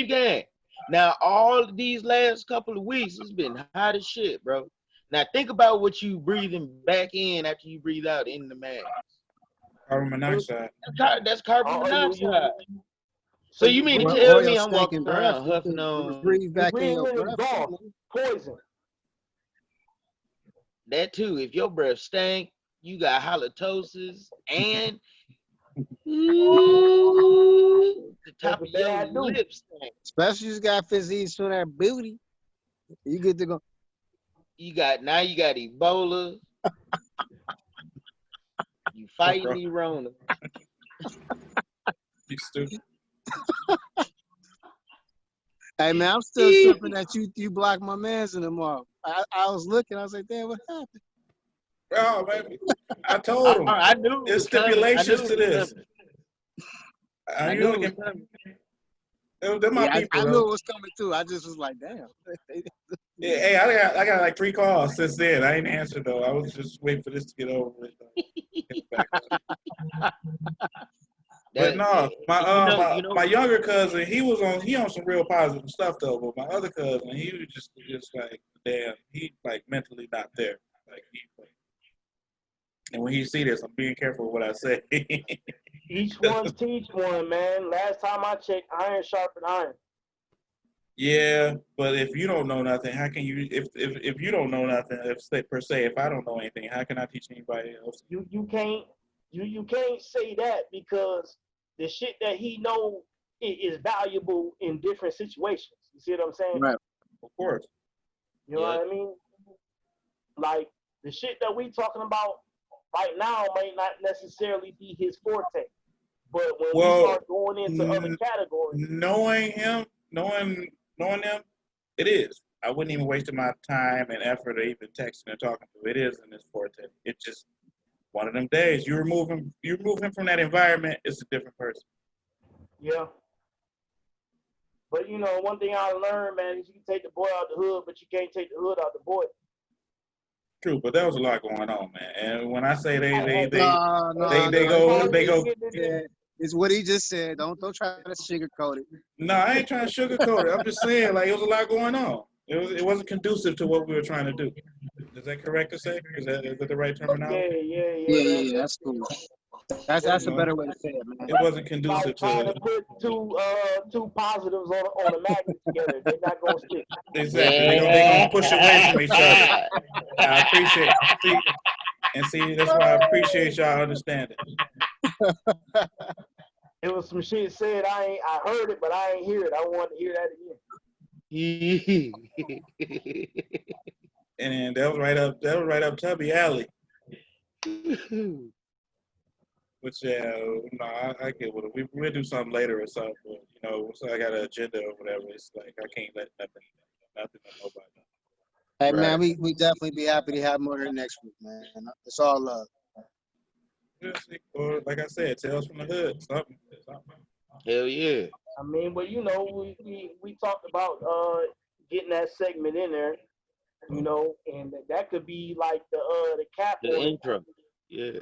gang. Now, all of these last couple of weeks, it's been hot as shit, bro. Now, think about what you breathing back in after you breathe out in the mask. Carbon monoxide. That's carbon monoxide. So you mean to Or tell your me I'm walking stinking breath, around huffing on breathe back in your breathing breath. is gone. Poison. that too? If your breath stank, you got halitosis and the top of your lips stank. Especially if you got physique from that booty. You get to go. You got Ebola. You fighting the Rona. You stupid. Hey man, I'm still tripping that you blocked my mans in them off. I was looking, I was like, damn, what happened? Oh man, I told him. I knew there's stipulations to this. I knew it was coming. They're my people. I knew it was coming too. I just was like, damn. Yeah, hey, I got like 3 calls since then. I ain't answered though. I was just waiting for this to get over with. But no, my younger cousin, he on some real positive stuff though. But my other cousin, he was just like, damn, he like mentally not there. Like and when he see this, I'm being careful with what I say. Each one teach one, man. Last time I checked, iron sharpened iron. Yeah, but if you don't know nothing, how can you? If you don't know nothing, if I don't know anything, how can I teach anybody else? You can't say that, because the shit that he know is valuable in different situations. You see what I'm saying? Right. Of course. You know what I mean? Like, the shit that we talking about right now might not necessarily be his forte. But when we start going into other categories, knowing him, it is. I wouldn't even waste my time and effort or even texting and talking to him. It is in his forte. It's just one of them days. You remove him from that environment, it's a different person. Yeah. But you know, one thing I learned, man, is you can take the boy out the hood, but you can't take the hood out the boy. True, but there was a lot going on, man. And when I say they go. Yeah, it's what he just said. Don't try to sugarcoat it. No, I ain't trying to sugarcoat it. I'm just saying, like, it was a lot going on. It wasn't conducive to what we were trying to do. Is that correct to say? Is that the right terminology? Yeah. That's cool. That's a better way to say it, man. It wasn't conducive like trying to put two positives on a magnet together. They're not gonna stick. Exactly. They're gonna push away from each other. I appreciate it. And see, that's why I appreciate y'all understanding. It was some shit said. I heard it, but I ain't hear it. I want to hear that again. And that was right up Tubby Alley. Which I get with it. We'll do something later or something. But, so I got an agenda or whatever. It's like I can't let nothing or nobody. Hey man, we definitely be happy to have more here next week, man. It's all love. Or like I said, Tales from the Hood, something. Hell yeah. I mean, but we talked about getting that segment in there, and that could be like the cap. The intro. Yeah.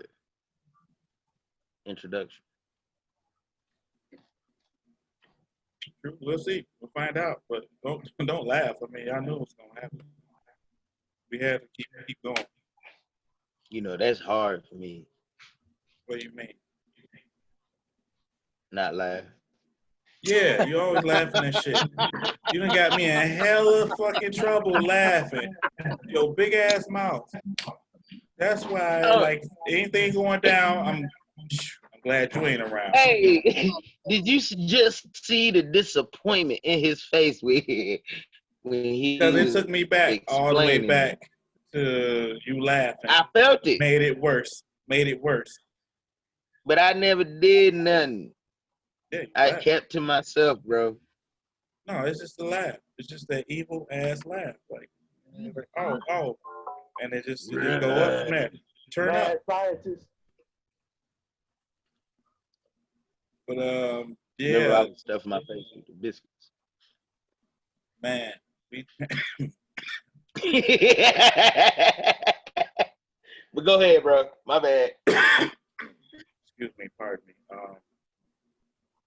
Introduction. We'll see. We'll find out. But don't laugh. I mean, y'all know what's gonna happen. We have to keep going. That's hard for me. What do you mean? Not laugh. Yeah, you always laughing at shit. You done got me in hella fucking trouble laughing. Your big ass mouth. That's why, like, anything going down, I'm glad you ain't around. Hey, did you just see the disappointment in his face when he? Because it took me back all the way back to you laughing. I felt it. Made it worse. But I never did nothing. Yeah, I kept to myself, bro. No, it's just a laugh. It's just that evil ass laugh. Like oh. And it just go up from there. Turn up. Scientist. But Remember, yeah. I was stuffing my face with the biscuits. Man. But go ahead, bro. My bad. Excuse me, pardon me.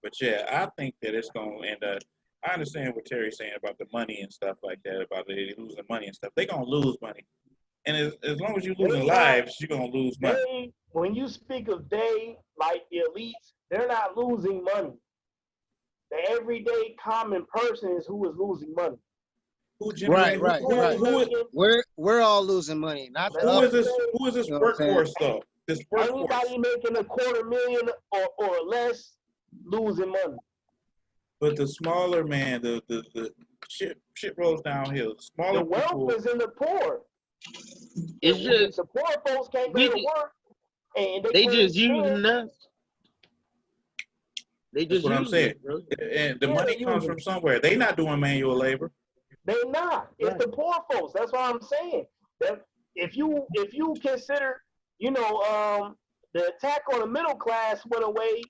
But yeah, I think that it's gonna end up. I understand what Terry's saying about the money and stuff like that, about they losing money and stuff. They're gonna lose money. And as long as you're losing lives, you're gonna lose money. When you speak of they, like the elites, they're not losing money. The everyday common person is who is losing money. Right. We're all losing money. Not who is this workforce though? This workforce. Anybody making $250,000 or less losing money. But the smaller man, the shit rolls downhill. The smaller the wealth people, is in the poor. It's just the poor folks can't go to work, and they just using us. They just that's what I'm saying. And the money comes from somewhere. They not doing manual labor. They're not. It's the poor folks. That's what I'm saying. That if you consider, the attack on the middle class went away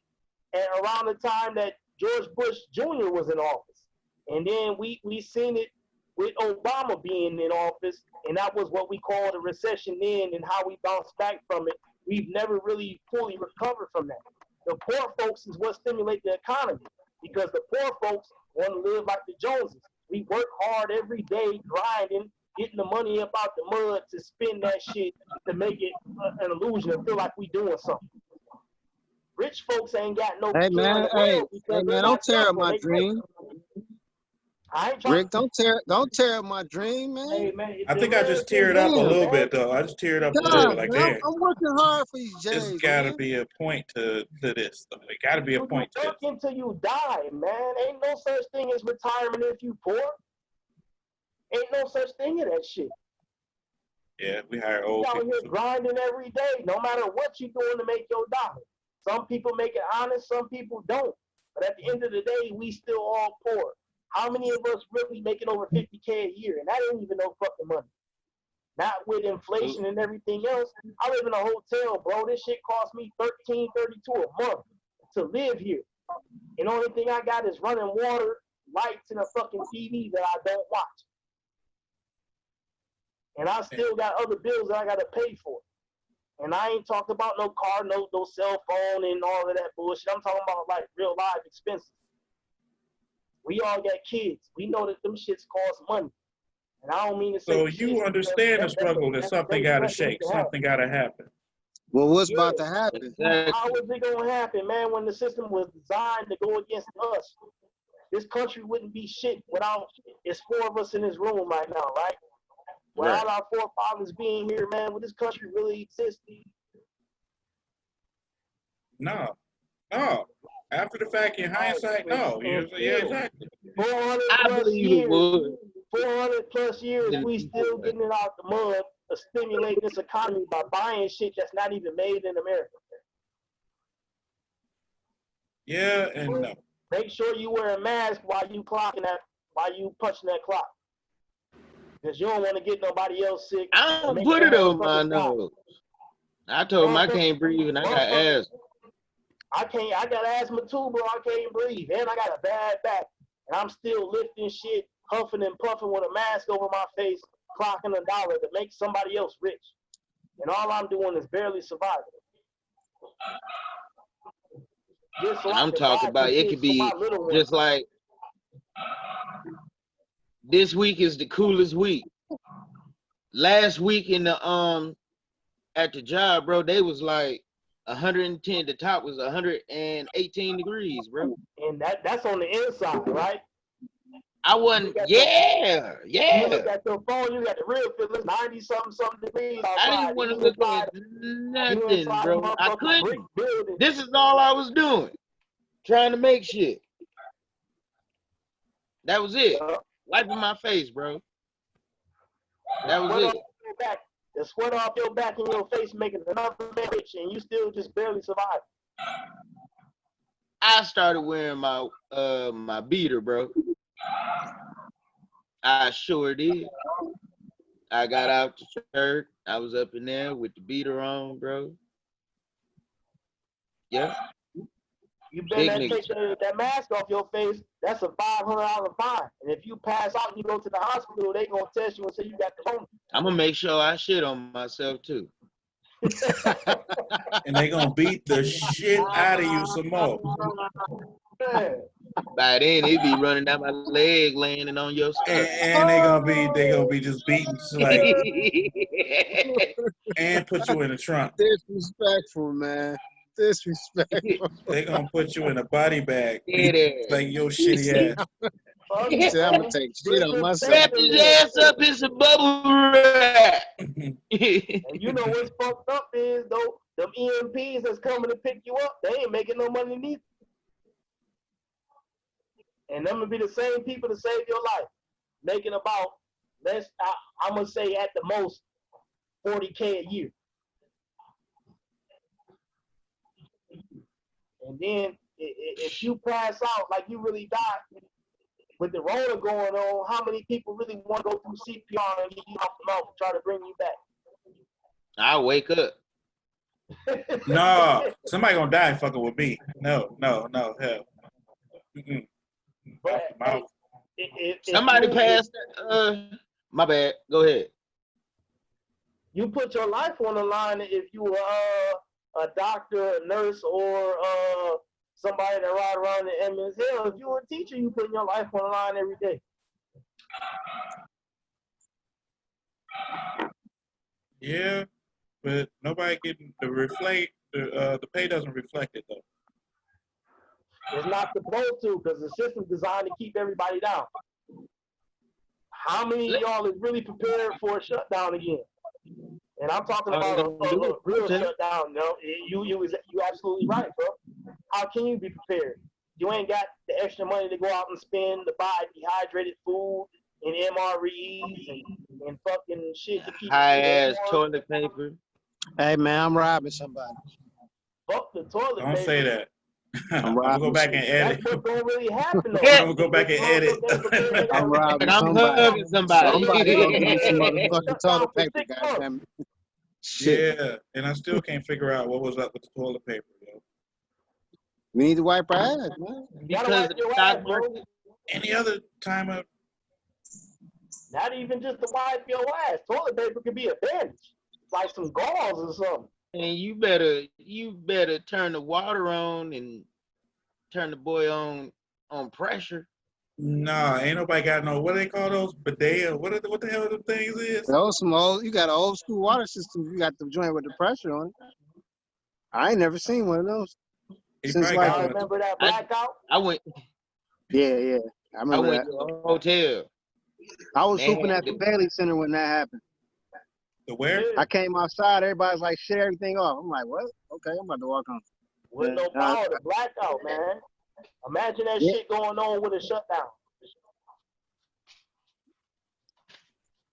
at around the time that George Bush Jr. was in office, and then we seen it with Obama being in office, and that was what we called a recession then, and how we bounced back from it. We've never really fully recovered from that. The poor folks is what stimulate the economy, because the poor folks want to live like the Joneses. We work hard every day, grinding, getting the money up out the mud to spend that shit to make it an illusion and feel like we doing something. Rich folks ain't got no. Hey man, don't tear up my dream. Rick, don't tear up my dream, man. Hey, man, I think I just teared up a little bit though. I just teared up a little bit. Like, damn. I'm working hard for you, Jay. There's got to be a point to this. Though. It got to be a point to this. Work until you die, man. Ain't no such thing as retirement if you poor. Ain't no such thing as that shit. Yeah, we hire old people. You out here grinding every day, no matter what you're doing to make your dollar. Some people make it honest, some people don't. But at the end of the day, we still all poor. How many of us really making over $50K a year? And that ain't even no fucking money. Not with inflation and everything else. I live in a hotel, bro. This shit cost me $13.32 a month to live here. And the only thing I got is running water, lights, and a fucking TV that I don't watch. And I still got other bills that I got to pay for. And I ain't talking about no car, no cell phone, and all of that bullshit. I'm talking about like real life expenses. We all got kids. We know that them shits cost money. And I don't mean to say. So you understand the struggle that something got to shake, something got to happen. Well, what's about to happen? How is it going to happen, man, when the system was designed to go against us? This country wouldn't be shit without, it's 4 of us in this room right now, right? Without our forefathers being here, man, would this country really exist? No. After the fact, in hindsight, no. Yeah, exactly. 400 I plus believe years. it would. 400 plus years, we still getting it out the mud to stimulate this economy by buying shit that's not even made in America. Yeah, and no. Make sure you wear a mask while you clocking that, while you punching that clock, because you don't want to get nobody else sick. I don't Make put it on my motherfuckers die. nose. I told him I can't breathe and I got asthma. I got asthma too, bro. I can't breathe. And I got a bad back. And I'm still lifting shit, huffing and puffing with a mask over my face, clocking $1 to make somebody else rich. And all I'm doing is barely surviving. Just so I'm talking about it could be just like this week is the coolest week. Last week in the at the job, bro, they was like 110. The top was 118 degrees, bro. And that's on the inside, right? I wasn't. You Yeah. look at your phone, you got the real feeling, 90-something degrees outside. I didn't want to look at nothing, bro. I couldn't. This is all I was doing, trying to make shit. That was it. Wiping my face, bro. That was it. The sweat off your back and your face making another man rich, and you still just barely survive. I started wearing my my beater, bro. I sure did. I got out the shirt. I was up in there with the beater on, bro. Yeah. You better take that mask off your face. That's a $500 fine. And if you pass out and you go to the hospital, they gonna test you and say you got the phone. I'm gonna make sure I shit on myself too. And they gonna beat the shit out of you some more. By then it be running down my leg, landing on your stuff. And they gonna be just beating like and put you in the trunk. Disrespectful, man. Disrespectful. They gonna put you in a body bag. Like your shitty ass. He said, I'm gonna take shit on myself. Wrap his ass up in some bubble wrap. And you know what's fucked up is though, them EMPs that's coming to pick you up, they ain't making no money neither. And them will be the same people to save your life, making about I'm gonna say at the most $40K a year. And then if you pass out like you really died with the Rona going on, how many people really want to go through CPR and get you off the mouth and try to bring you back? I'll wake up. No, somebody gonna die fucking with me. No, hell. But somebody passed. My bad. Go ahead. You put your life on the line if you were a doctor, a nurse, or somebody that ride around the ambulance. Hell, if you were a teacher, you putting your life on the line every day. Yeah, but nobody getting the pay doesn't reflect it though. It's not supposed to, because the system's designed to keep everybody down. How many of y'all is really prepared for a shutdown again? And I'm talking about a real shutdown. No, you absolutely right, bro. How can you be prepared? You ain't got the extra money to go out and spend to buy dehydrated food and MREs and fucking shit to keep high ass toilet paper. Hey man, I'm robbing somebody. Fuck the toilet Don't paper. say that. I'm gonna go back and edit. That's what don't really happen though. I'm gonna go back and edit. I'm robbing I'm hugging somebody. Somebody gonna give me some motherfucking toilet paper, goddamn it. Shit. Yeah, and I still can't figure out what was up with the toilet paper, yo. We need to wipe our ass, man. Because of the stock market. Any other time of Not even just to wipe your ass. Toilet paper could be a bandage, like some gauze or something. And you better turn the water on and turn the boy on pressure. Nah, ain't nobody got no, what do they call those? Bidet? What the hell them things is? Those some old, you got an old school water system. You got the joint with the pressure on it. I ain't never seen one of those. Since like, I remember that blackout? I went. Yeah. I remember went that. to a hotel. I was hooping at the Bailey Center when that happened. The where? I came outside, everybody's like, shut everything off. I'm like, what? Okay, I'm about to walk on. with no power, the blackout, man. Imagine that shit going on with a shutdown.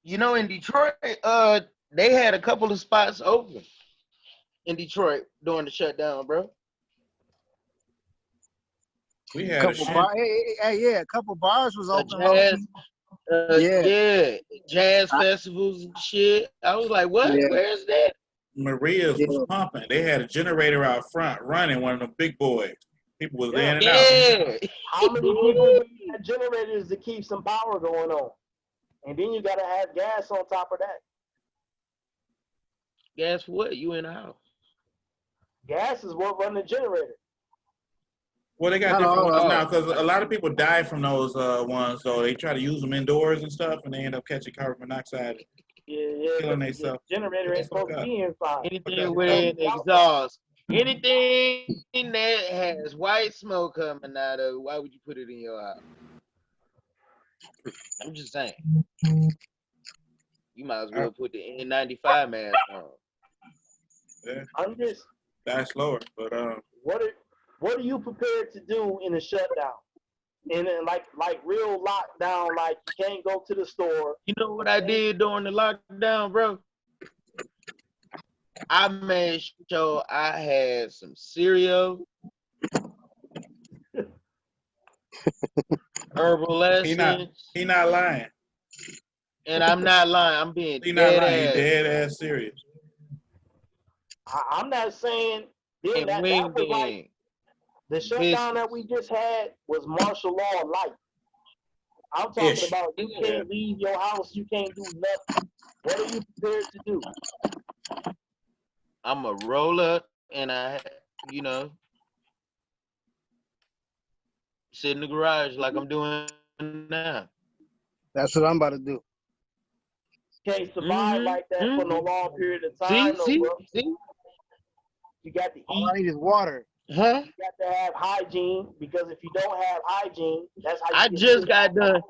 You know, in Detroit, they had a couple of spots open in Detroit during the shutdown, bro. We had a couple shit. a couple bars was open. Jazz, Yeah. jazz festivals and shit. I was like, what? Yeah. Where's that? Maria's was pumping. They had a generator out front running, one of the big boys. People was in and out. Yeah. How many people had generators to keep some power going on? And then you gotta have gas on top of that. Guess what? You in the house. Gas is what run the generator. Well, they got different ones now because a lot of people die from those ones, so they try to use them indoors and stuff, and they end up catching carbon monoxide, killing The themselves. generator ain't supposed to be inside. Anything with an exhaust. Anything that has white smoke coming out of it, why would you put it in your house? I'm just saying. You might as well put the N95 mask on. Yeah. I'm just. Die slower, but What are you prepared to do in a shutdown? And then like real lockdown, like you can't go to the store. You know what I did during the lockdown, bro? I made sure I had some cereal, herbal essence. He not lying. And I'm not lying. I'm being He dead not lying. ass. He dead ass serious. I'm not saying that was like the shutdown that we just had was martial law light. I'm talking about you can't leave your house, you can't do nothing. What are you prepared to do? I'm a roller and sit in the garage like I'm doing now. That's what I'm about to do. Can't survive like that for no long period of time. See? You got to eat. All I need is water. Huh? You got to have hygiene, because if you don't have hygiene, that's how you I just got done.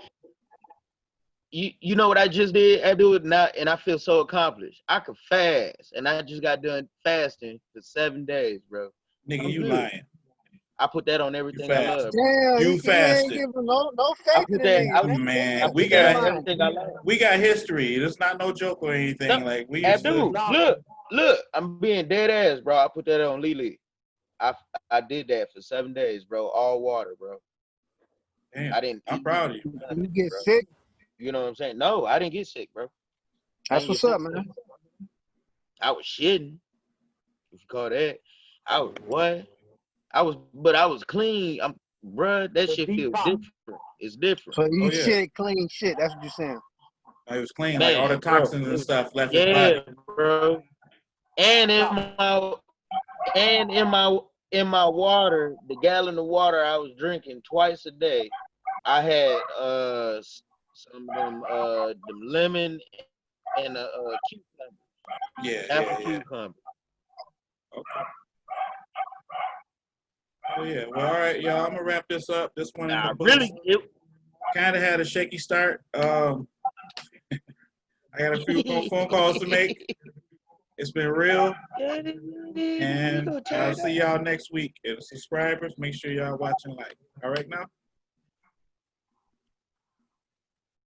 You know what I just did? I do it now, and I feel so accomplished. I could fast, and I just got done fasting for 7 days, bro. Nigga, you lying. I put that on everything I love. Damn, you fasted. Ain't giving no faith in me, man. We got history. It's not no joke or anything. No, like we I used do. Look, I'm being dead ass, bro. I put that on Lily. I did that for 7 days, bro. All water, bro. Damn, I didn't. I'm proud of you. You get sick? You know what I'm saying? No, I didn't get sick, bro. That's what's up, man. I was shitting, if you call that. I was what? But I was clean. Bruh, that shit feels different. It's different. So you shit clean shit. That's what you're saying. It was clean, like all the toxins and stuff left his Yeah, body. bro. And in my water, the gallon of water I was drinking twice a day, I had some of them lemon and cucumber. Apple cucumber. Okay. Oh yeah. Well, all right, y'all. I'm gonna wrap this up. This one kind of had a shaky start. I got a few phone calls to make. It's been real, and I'll see y'all next week. And subscribers, make sure y'all watching live. All right now.